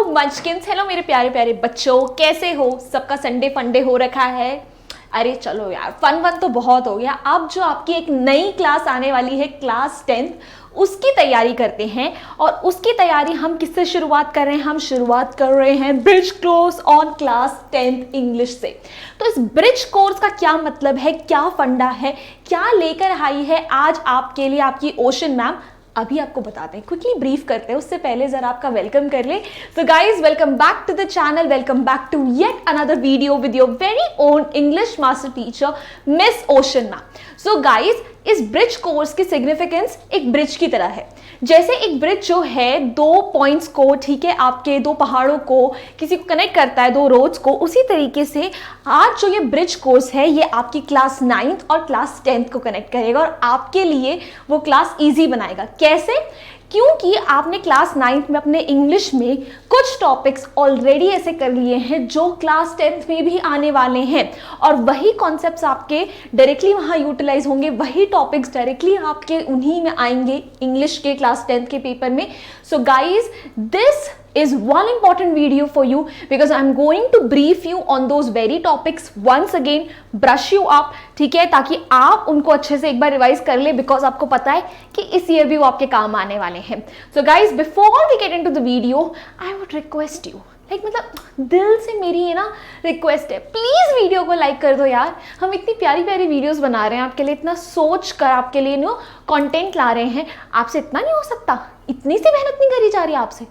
मंचकिन्स, hello मेरे प्यारे प्यारे बच्चों, कैसे हो? सबका संडे फंडे हो रखा है। अरे चलो यार, फन तो बहुत हो गया। अब जो आपकी एक नई क्लास आने वाली है, क्लास 10th, उसकी तैयारी करते हैं। और उसकी तैयारी हम किससे शुरुआत कर रहे हैं? हम शुरुआत कर रहे हैं bridge course on class 10th English से। तो इस ब्रिज कोर्स का क्या मतलब है, क्या फंडा है, क्या लेकर आई है आज आपके लिए आपकी ओशन मैम, अभी आपको बताते हैं। क्विकली ब्रीफ करते हैं, उससे पहले जरा आपका वेलकम कर ले। So guys, welcome back to the channel, welcome back to yet another video with your very own English master teacher miss Ocean ma'am. So guys, इस ब्रिज कोर्स की सिग्निफिकेंस एक ब्रिज की तरह है। जैसे एक ब्रिज जो है दो पॉइंट्स को, ठीक है, आपके दो पहाड़ों को किसी को कनेक्ट करता है, दो रोड्स को, उसी तरीके से आज जो ये ब्रिज कोर्स है ये आपकी क्लास 9th और क्लास 10th को कनेक्ट करेगा और आपके लिए वो क्लास इजी बनाएगा। कैसे? क्योंकि आपने क्लास 9th में अपने इंग्लिश में कुछ टॉपिक्स ऑलरेडी ऐसे कर लिए हैं जो क्लास 10th में भी आने वाले हैं, और वही कॉन्सेप्ट्स आपके डायरेक्टली वहाँ यूटिलाइज होंगे, वही टॉपिक्स डायरेक्टली आपके उन्हीं में आएंगे इंग्लिश के क्लास 10th के पेपर में। So guys, this is one important video for you because I'm going to brief you on those very topics once again, brush you up, ठीक है, ताकि आप उनको अच्छे से एक बार रिवाइज कर ले, बिकॉज आपको पता है कि इस ईयर भी वो आपके काम आने वाले हैं। So guys, before we get into the video, I would request you, मतलब दिल से मेरी ये ना रिक्वेस्ट है, प्लीज वीडियो को लाइक कर दो यार। हम इतनी प्यारी प्यारी वीडियोस बना रहे हैं आपके लिए, इतना सोच कर आपके लिए नो कंटेंट ला रहे हैं, आपसे इतना नहीं हो सकता? इतनी सी मेहनत नहीं करी जा रही आपसे?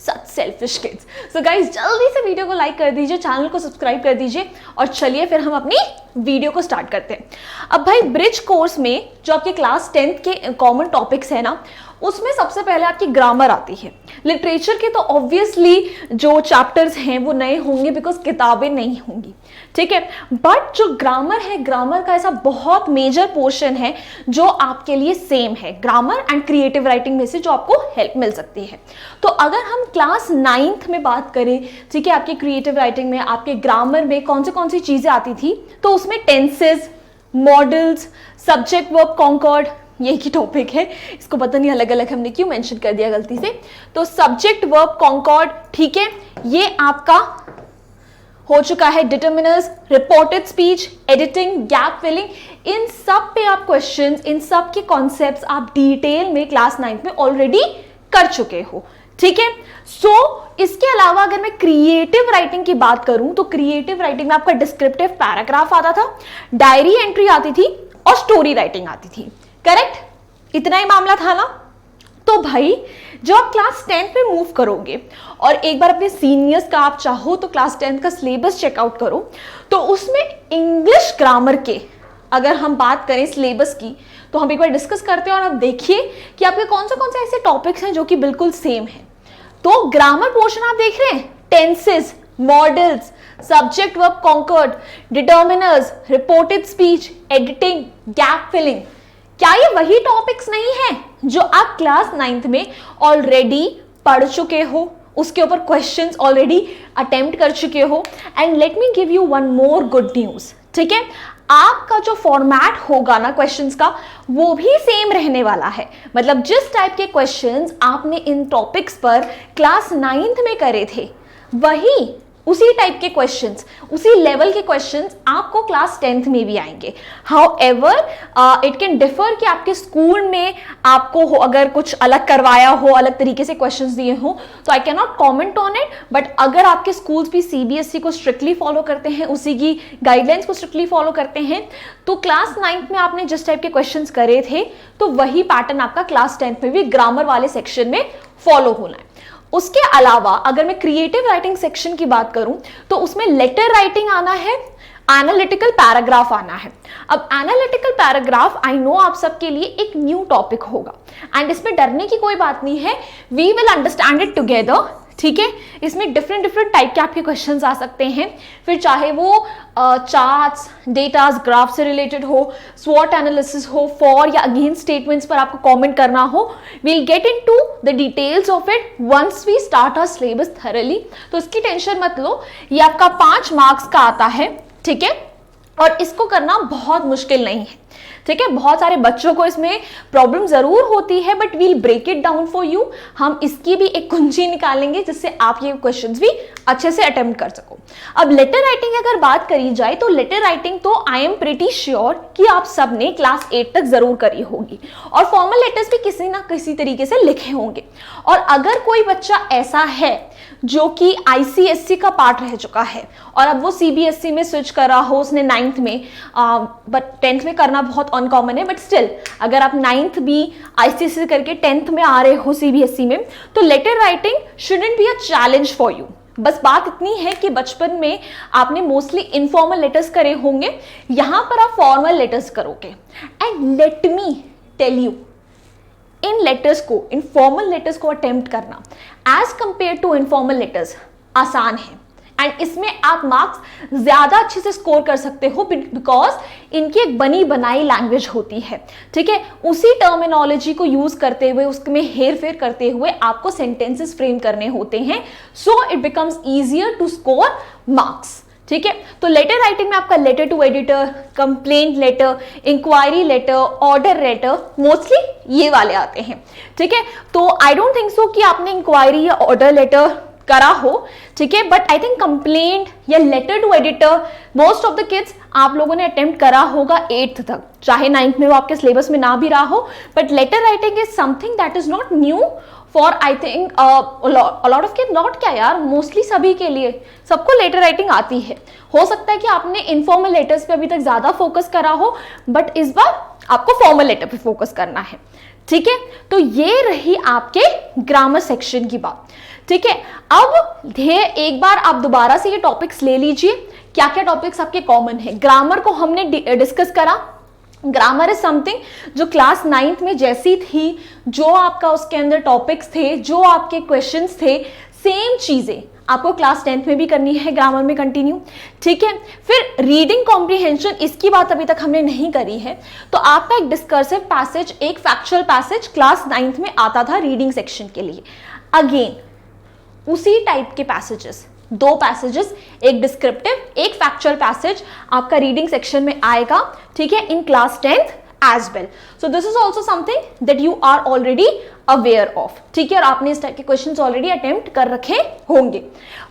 Such selfish kids. So guys, जल्दी से वीडियो को लाइक कर दीजिए, चैनल को सब्सक्राइब कर दीजिए, और चलिए फिर हम अपनी वीडियो को स्टार्ट करते हैं। अब भाई, ब्रिज कोर्स में जो आपके क्लास 10th के कॉमन टॉपिक्स है ना, उसमें सबसे पहले आपकी ग्रामर आती है। लिटरेचर के तो ऑब्वियसली जो चैप्टर्स हैं वो नए होंगे बिकॉज किताबें नहीं होंगी, ठीक है, बट जो ग्रामर है, ग्रामर का ऐसा बहुत मेजर पोर्शन है जो आपके लिए सेम है, ग्रामर एंड क्रिएटिव राइटिंग में से जो आपको हेल्प मिल सकती है। तो अगर हम क्लास 9th में बात करें, ठीक है, आपके क्रिएटिव राइटिंग में, आपके ग्रामर में कौन सी चीजें आती थी, तो उसमें tenses, modals, subject verb concord, यही की टॉपिक है। इसको पता नहीं अलग अलग हमने क्यों मेंशन कर दिया गलती से। तो सब्जेक्ट वर्ब कॉन्कॉर्ड, ठीक है, ये आपका हो चुका है। Determiners, reported speech, editing, gap filling, इन सब पे आप क्वेश्चंस, इन सब के कॉन्सेप्ट्स आप डिटेल में क्लास 9th में ऑलरेडी कर चुके हो, ठीक है। सो इसके अलावा अगर मैं क्रिएटिव राइटिंग की बात करूं, तो क्रिएटिव राइटिंग में आपका डिस्क्रिप्टिव पैराग्राफ आता था, डायरी एंट्री आती थी और स्टोरी राइटिंग आती थी, करेक्ट? इतना ही मामला था ना। तो भाई, जब आप क्लास 10th में मूव करोगे और एक बार अपने सीनियर्स का, आप चाहो तो क्लास 10th का सिलेबस चेकआउट करो, तो उसमें इंग्लिश ग्रामर के अगर हम बात करें सिलेबस की, तो हम एक बार डिस्कस करते हैं और अब देखिए कि आपके कौन से ऐसे टॉपिक्स हैं जो कि बिल्कुल सेम है। तो ग्रामर पोर्शन आप देख रहे हैं, tenses, modals, subject verb concord, determiners, reported speech, editing, gap filling. क्या ये वही टॉपिक्स नहीं हैं जो आप क्लास 9th में ऑलरेडी पढ़ चुके हो, उसके ऊपर क्वेश्चंस ऑलरेडी अटेम्प्ट कर चुके हो? And let me give you one more good news, ठीक है, आपका जो फॉर्मेट होगा ना क्वेश्चंस का, वो भी सेम रहने वाला है। मतलब जिस टाइप के क्वेश्चंस आपने इन टॉपिक्स पर क्लास 9th में करे थे, वही उसी टाइप के क्वेश्चंस, उसी लेवल के क्वेश्चंस आपको क्लास 10th में भी आएंगे। हाउएवर इट कैन डिफर कि आपके स्कूल में आपको अगर कुछ अलग करवाया हो, अलग तरीके से क्वेश्चंस दिए हो, तो I can not comment on it. But अगर आपके स्कूल्स भी CBSE को स्ट्रिक्टली फॉलो करते हैं, उसी की गाइडलाइंस को स्ट्रिक्टली फॉलो करते हैं, तो क्लास 9th में आपने जिस टाइप के क्वेश्चन करे थे, तो वही पैटर्न आपका क्लास 10th में भी ग्रामर वाले सेक्शन में फॉलो होना है। उसके अलावा अगर मैं क्रिएटिव राइटिंग सेक्शन की बात करूं, तो उसमें लेटर राइटिंग आना है, एनालिटिकल पैराग्राफ आना है। अब एनालिटिकल पैराग्राफ आई नो आप सबके लिए एक न्यू टॉपिक होगा, एंड इसमें डरने की कोई बात नहीं है, we will understand it together, ठीक है। इसमें डिफरेंट टाइप के आपके क्वेश्चंस आ सकते हैं, फिर चाहे वो चार्ट्स, डेटास, ग्राफ से रिलेटेड हो, स्वॉट एनालिसिस हो, फॉर या अगेंस्ट स्टेटमेंट्स पर आपको कमेंट करना हो। We'll get into the details of it once we start our syllabus thoroughly. तो इसकी टेंशन मत लो, ये आपका 5 मार्क्स का आता है, ठीक है, और इसको करना बहुत मुश्किल नहीं है। ठीक है, बहुत सारे बच्चों को इसमें प्रॉब्लम जरूर होती है, but we'll break it down for you. हम इसकी भी एक कुंजी निकालेंगे जिससे आप ये क्वेश्चंस भी अच्छे से अटेम्प्ट कर सको। अब लेटर राइटिंग अगर बात करी जाए तो लेटर राइटिंग तो आई एम प्रिटी श्योर कि आप सब ने क्लास 8 तक जरूर करी होगी, और फॉर्मल लेटर्स भी किसी ना किसी तरीके से लिखे होंगे। और अगर कोई बच्चा ऐसा है जो कि आईसीएससी का पार्ट रह चुका है और अब वो सीबीएसई में स्विच कर रहा हो, उसने 9th में, बट 10th में करना बहुत अनकॉमन है, बट स्टिल अगर आप 9th भी आईसीएससी करके 10th में आ रहे हो सीबीएसई में, तो letter writing shouldn't be a challenge for you. बस बात इतनी है कि बचपन में आपने मोस्टली इनफॉर्मल लेटर्स करे होंगे, यहां पर आप फॉर्मल लेटर्स करोगे। And let me tell you, इन लेटर्स को, इन फॉर्मल लेटर्स को अटेम्प्ट करना as compare to informal letters आसान है, एंड इसमें आप मार्क्स ज्यादा अच्छे से स्कोर कर सकते हो बिकॉज इनकी एक बनी बनाई लैंग्वेज होती है। ठीक है, उसी टर्मिनोलॉजी को यूज करते हुए, उसमें हेर फेर करते हुए आपको सेंटेंसेस फ्रेम करने होते हैं, so it becomes easier to score marks. ठीक है, तो लेटर राइटिंग में आपका letter to editor, complaint letter, inquiry letter, order letter, mostly ये वाले आते हैं। ठीक है, तो आई डोंट थिंक सो कि आपने इंक्वायरी या ऑर्डर लेटर करा हो, ठीक है, बट आई थिंक कंप्लेंट या letter to editor most of the kids आप लोगों ने अटेम्प्ट करा होगा 8th तक, चाहे 9th में वो आपके सिलेबस में ना भी रहा हो, but later writing is something that is not new for I think lot of kids, not क्या यार, मोस्टली सभी के लिए, सबको लेटर राइटिंग आती है। हो सकता है कि आपने इनफॉर्मल लेटर्स पे अभी तक ज्यादा फोकस करा हो, बट इस बार आपको फॉर्मल लेटर पे फोकस करना है। ठीक है, तो ये रही आपके ग्रामर सेक्शन की बात। ठीक है, अब एक बार आप दोबारा से ये टॉपिक्स ले लीजिए, क्या क्या टॉपिक्स आपके कॉमन है। ग्रामर को हमने डिस्कस करा। ग्रामर इज समथिंग जो क्लास 9th में जैसी थी, जो आपका उसके अंदर टॉपिक्स थे, जो आपके क्वेश्चंस थे, सेम चीजें आपको क्लास 10th में भी करनी है ग्रामर में कंटिन्यू। ठीक है, फिर रीडिंग कॉम्प्रिहेंशन, इसकी बात अभी तक हमने नहीं करी है, तो आपका एक डिस्कर्सिव पैसेज, एक फैक्चुअल पैसेज क्लास 9th में आता था रीडिंग सेक्शन के लिए। अगेन उसी टाइप के पैसेजेस, 2 पैसेजेस, एक डिस्क्रिप्टिव, एक फैक्चुअल पैसेज आपका रीडिंग सेक्शन में आएगा। ठीक है, in class 10th as well. So this is also something that you are already aware of. ठीक है, और आपने इस टाइप के क्वेश्चंस ऑलरेडी अटेम्प्ट कर रखे होंगे।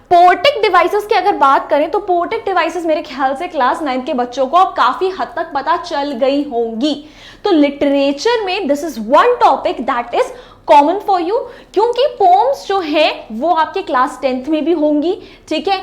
पोएटिक डिवाइसेस की अगर बात करें तो पोएटिक डिवाइसेस मेरे ख्याल से क्लास 9 के बच्चों को अब काफी हद तक पता चल गई होंगी। तो लिटरेचर में this is one topic that is common for you, क्योंकि पोम्स जो है वो आपके क्लास 10th में भी होंगी। ठीक है,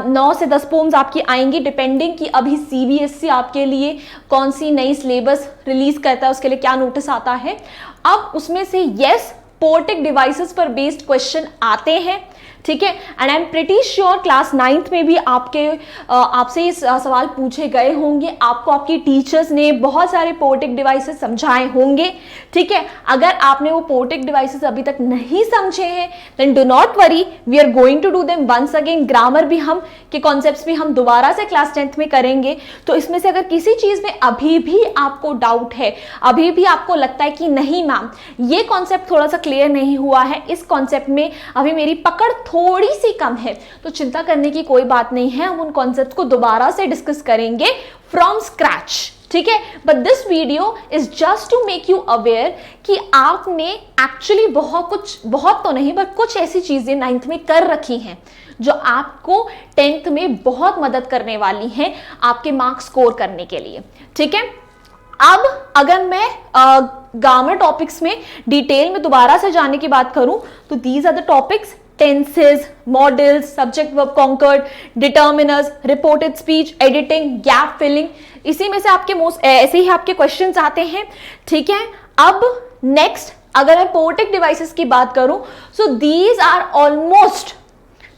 9 से 10 पोम्स आपकी आएंगी, डिपेंडिंग कि अभी सीबीएसई आपके लिए कौन सी नई सिलेबस रिलीज करता है, उसके लिए क्या नोटिस आता है। अब उसमें से यस, पोएटिक डिवाइसेस पर बेस्ड क्वेश्चन आते हैं। ठीक है, and I am pretty sure class 9th में भी आपसे ये सवाल पूछे गए होंगे, आपको आपकी टीचर्स ने बहुत सारे पोएटिक डिवाइसेस समझाए होंगे। ठीक है, अगर आपने वो पोएटिक डिवाइसेस अभी तक नहीं समझे हैं then do not worry, we are going to do them once again. Grammar भी हम के कॉन्सेप्ट्स भी हम दोबारा से क्लास 10th में करेंगे। तो इसमें से अगर किसी चीज में अभी भी आपको डाउट है, अभी भी आपको लगता है कि नहीं मैम ये कॉन्सेप्ट थोड़ा सा क्लियर नहीं हुआ है, इस कॉन्सेप्ट में अभी मेरी पकड़ थोड़ी सी कम है, तो चिंता करने की कोई बात नहीं है, हम उन कॉन्सेप्ट्स को दोबारा से डिस्कस करेंगे फ्रॉम स्क्रैच। ठीक है, but this video is just to make you aware कि आपने एक्चुअली बहुत तो नहीं बट कुछ ऐसी चीजें 9th में कर रखी हैं जो आपको 10th में बहुत मदद करने वाली हैं आपके मार्क्स स्कोर करने के लिए। ठीक है, अब अगर मैं ग्रामर टॉपिक्स में डिटेल में दोबारा से जाने की बात करूं तो these are the topics: tenses, modals, subject verb concord, determiners, reported speech, editing, gap filling. इसी में से आपके ऐसे ही आपके क्वेश्चंस आते हैं। ठीक है, अब नेक्स्ट अगर मैं पोएटिक डिवाइसेस की बात करूं सो दीज आर ऑलमोस्ट,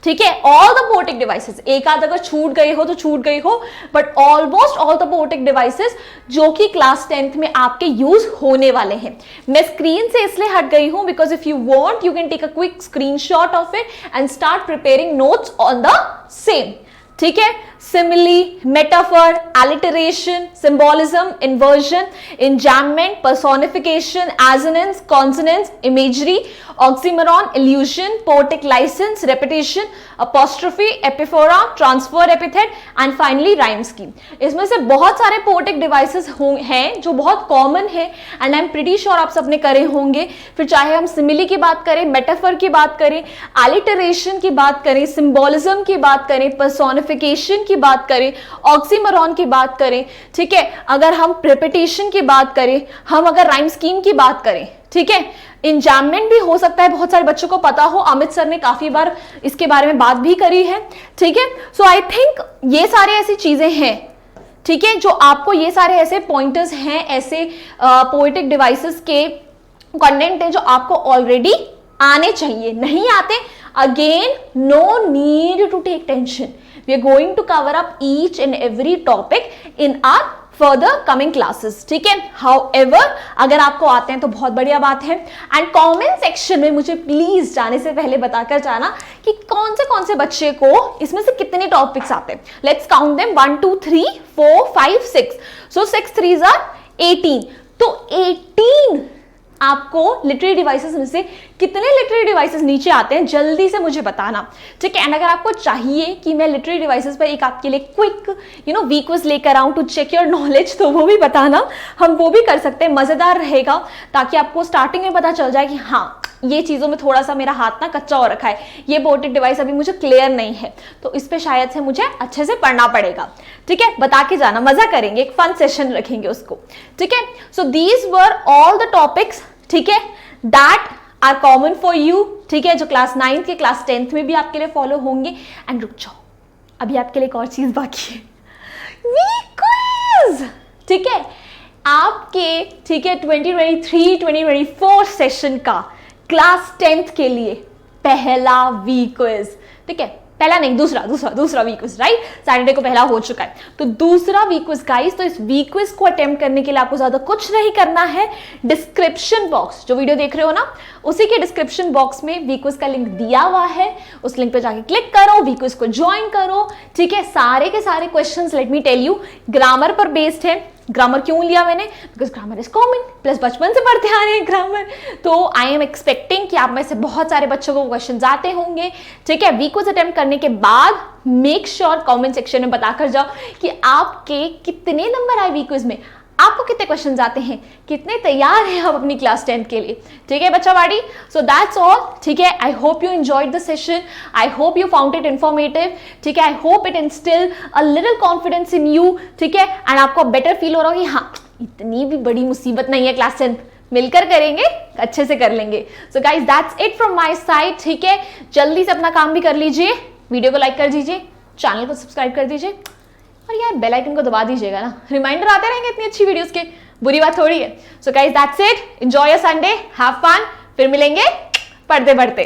ठीक है, ऑल द पोएटिक डिवाइसेस, एक आध अगर छूट गए हो तो छूट गई हो, but almost all the poetic devices जो कि क्लास 10th में आपके यूज होने वाले हैं। मैं स्क्रीन से इसलिए हट गई हूं because if you want you can take a quick screenshot of it and start preparing notes on the same. ठीक है, simile, metaphor, alliteration, symbolism, inversion, enjambment, personification, assonance, consonance, imagery, oxymoron, illusion, poetic license, repetition, apostrophe, epiphora, transfer epithet and finally rhyme scheme. इसमें से बहुत सारे poetic devices हैं जो बहुत common है and I'm pretty sure आप सबने करे होंगे. फिर चाहे हम simile की बात करें, metaphor की बात करें, alliteration की बात करें, symbolism की बात करें, personification की बात करें, oxymoron की बात करें, ठीक है, अगर हम repetition की बात करें, हम अगर rhyme scheme की बात करें, ठीक है, इंजाममेंट भी हो सकता है बहुत सारे बच्चों को पता हो, अमित सर ने काफी बार इसके बारे में बात भी करी है, ठीक है. सो आई थिंक ये सारे ऐसी चीजें हैं, ठीक है, जो आपको ये सारे ऐसे पॉइंटर्स हैं, ऐसे पोएटिक डिवाइसेस के कंटेंट हैं जो आपको ऑलरेडी आने चाहिए. नहीं आते, again no need to take tension, we are going to cover up each and every topic in our further coming classes, ठीक है. हाउएवर अगर आपको आते हैं तो बहुत बढ़िया बात है. एंड कमेंट सेक्शन में मुझे प्लीज जाने से पहले बताकर जाना कि कौन से बच्चे को इसमें से कितने टॉपिक्स आते हैं. Let's count them 1 2 3 4 5 6. So 6 3s are 18. तो 18 आपको लिटरेरी डिवाइसेस में से कितने लिटरेरी डिवाइसेस नीचे आते हैं जल्दी से मुझे बताना, ठीक है. एंड अगर आपको चाहिए कि मैं लिटरेरी डिवाइसेस पर एक आपके लिए क्विक वी क्विज लेकर आऊं टू चेक योर नॉलेज, तो वो भी बताना, हम वो भी कर सकते हैं. मजेदार रहेगा ताकि आपको स्टार्टिंग में पता चल जाए कि हाँ ये चीजों में थोड़ा सा मेरा हाथ ना कच्चा हो रखा है, ये पोएटिक डिवाइस अभी मुझे क्लियर नहीं है, तो इस पे शायद से मुझे अच्छे से पढ़ना पड़ेगा, ठीक है. बता के जाना, मजा करेंगे, एक फन सेशन रखेंगे उसको, ठीक है. So these were all the topics, ठीक है, that are common for you, ठीक है, जो क्लास 9th के क्लास 10th में भी आपके लिए फॉलो होंगे. एंड रुक जाओ, अभी आपके लिए एक और चीज बाकी है, वीक क्विज, ठीक है, आपके, ठीक है, 2023-2024 सेशन का क्लास 10th के लिए पहला वीक क्विज, ठीक है, पहला नहीं, दूसरा वीक क्विज, राइट. सैटरडे को पहला हो चुका है, तो दूसरा वीक क्विज गाइस. तो इस वीक क्विज को अटेम्प्ट करने के लिए आपको ज्यादा कुछ नहीं करना है. डिस्क्रिप्शन बॉक्स, जो वीडियो देख रहे हो ना, उसी के डिस्क्रिप्शन बॉक्स में वीक क्विज का लिंक दिया हुआ है, उस लिंक पे जाके क्लिक करो, वीक क्विज को ज्वाइन करो, ठीक है. सारे के सारे questions, let me tell you, grammar पर बेस्ड है. ग्रामर क्यों लिया मैंने? Because grammar is common, plus बचपन से पढ़ते आ रहे हैं ग्रामर, तो आई एम एक्सपेक्टिंग कि आप में से बहुत सारे बच्चों को क्वेश्चन आते होंगे, ठीक है. वीक क्विज अटेम्प्ट करने के बाद मेक श्योर कमेंट सेक्शन में बताकर जाओ कि आपके कितने नंबर आए वीक क्विज में, आपको कितने क्वेश्चंस आते हैं, कितने तैयार हैं आप अपनी क्लास 10th के लिए, ठीक है बच्चा बाड़ी. सो दैट्स ऑल, ठीक है. I hope you enjoyed the session, I hope you found it informative, ठीक है. I hope it instil a little confidence in you, ठीक है. एंड आपको बेटर फील हो रहा हो कि हाँ इतनी भी बड़ी मुसीबत नहीं है, क्लास 10th मिलकर करेंगे, अच्छे से कर लेंगे. So guys that's it from my side, ठीक है. जल्दी से अपना काम भी कर लीजिए, वीडियो को लाइक कर दीजिए, चैनल को सब्सक्राइब कर दीजिए, और यार बेल आइकन को दबा दीजिएगा ना, रिमाइंडर आते रहेंगे इतनी अच्छी वीडियोस के, बुरी बात थोड़ी है. So guys that's it, enjoy your Sunday, have fun, फिर मिलेंगे पढ़ते पढ़ते.